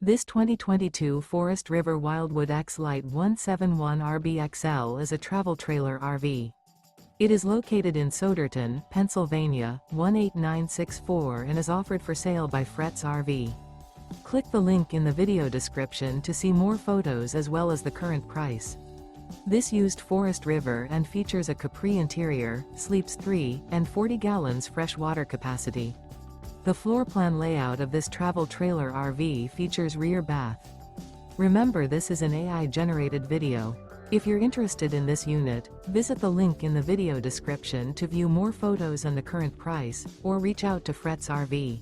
This 2022 Forest River Wildwood X-Lite 171RBXL is a travel trailer RV. It is located in Souderton, Pennsylvania, 18964 and is offered for sale by Fretz RV. Click the link in the video description to see more photos as well as the current price. This used Forest River and features a Capri interior, sleeps 3 and 40 gallons fresh water capacity. The floor plan layout of this travel trailer RV features rear bath. Remember, this is an AI-generated video. If you're interested in this unit, visit the link in the video description to view more photos and the current price, or reach out to Fretz RV.